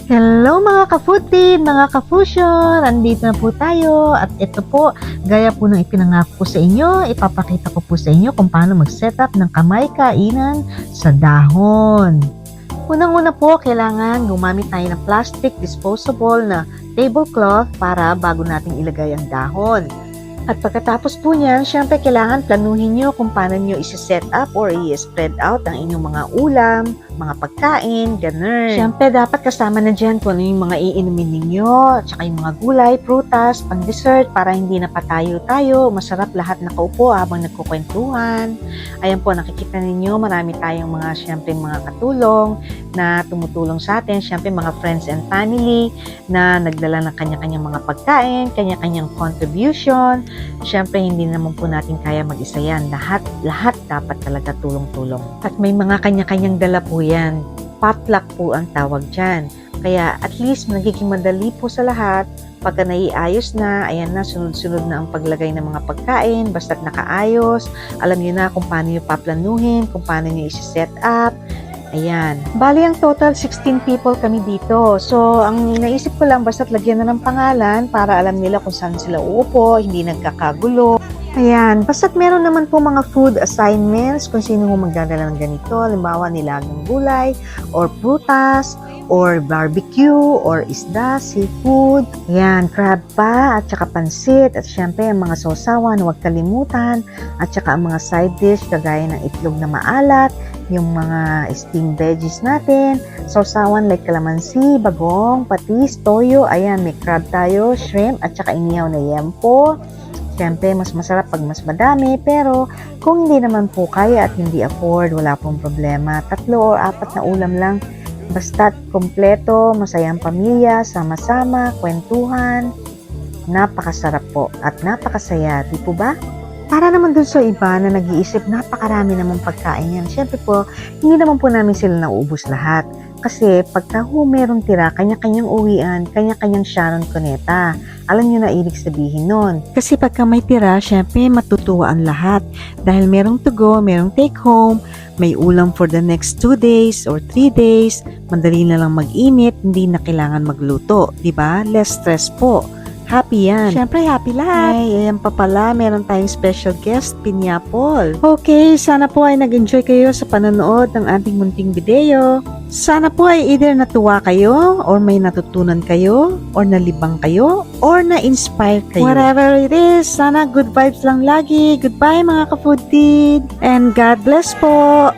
Hello mga ka-food team, mga ka-fusion! Andito na po tayo at ito po, gaya po ng ipinangako ko sa inyo, ipapakita ko po sa inyo kung paano mag-setup ng kamay kainan sa dahon. Unang-una po, kailangan gumamit tayo ng plastic disposable na tablecloth para bago natin ilagay ang dahon. At pagkatapos po niyan, syempre kailangan planuhin nyo kung paano nyo isi-set up or i-spread out ang inyong mga ulam, mga pagkain, ganun. Syempre dapat kasama na dyan kung ano yung mga iinumin ninyo, tsaka yung mga gulay, prutas, pang dessert para hindi na patayo-tayo, masarap lahat nakaupo habang nagkukwentuhan. Ayan po, nakikita ninyo, marami tayong mga syempre mga katulong na tumutulong sa atin, syempre mga friends and family na nagdala ng kanya-kanyang mga pagkain, kanya-kanyang contribution. Syempre hindi naman po natin kaya mag-isa yan. Lahat dapat talaga tulong-tulong. At may mga kanya-kanyang dala po yan. Potluck po ang tawag dyan. Kaya at least nagiging madali po sa lahat. Pagka naiayos na, ayan na, sunod-sunod na ang paglagay ng mga pagkain, basta't nakaayos. Alam nyo na kung paano nyo paplanuhin, kung paano nyo isi-set up. Ayan. Bali, ang total 16 people kami dito. So, ang naisip ko lang, basta't lagyan na ng pangalan para alam nila kung saan sila uupo, hindi nagkakagulo. Ayan. Basta't meron naman po mga food assignments kung sino magdadala ng ganito. Halimbawa, nilagang gulay, or prutas, or barbecue, or isda, seafood. Ayan, crab pa, at saka pansit, at syempre ang mga sausawan, huwag kalimutan, at saka ang mga side dish, kagaya ng itlog na maalat, yung mga steamed veggies natin, sausawan like kalamansi, bagong, patis, toyo, ayan, may crab tayo, shrimp, at saka inihaw na yempo. Siyempre, mas masarap pag mas madami, pero kung hindi naman po kaya at hindi afford, wala pong problema. 3 o 4 na ulam lang, basta't kompleto, masayang pamilya, sama-sama, kwentuhan, napakasarap po at napakasaya, di po ba? Para naman dun sa iba na nag-iisip, napakarami namang pagkain yan. Siyempre po, hindi naman po namin sila nauubos lahat. Kasi pagka merong tira, kanya-kanyang uwian, kanya-kanyang Sharon Cuneta. Alam nyo na ibig sabihin nun. Kasi pagka may tira, syempre matutuwa ang lahat. Dahil merong to go, merong take home, may ulam for the next 2 days or 3 days, madali na lang mag-init, hindi na kailangan magluto. Diba? Less stress po. Happy yan. Siyempre, happy lahat. Ay, ayan pa pala, meron tayong special guest, Pineapple. Okay, sana po ay nag-enjoy kayo sa panonood ng ating munting video. Sana po ay either natuwa kayo, or may natutunan kayo, or nalibang kayo, or na-inspire kayo. Whatever it is, sana good vibes lang lagi. Goodbye mga ka-food team. And God bless po.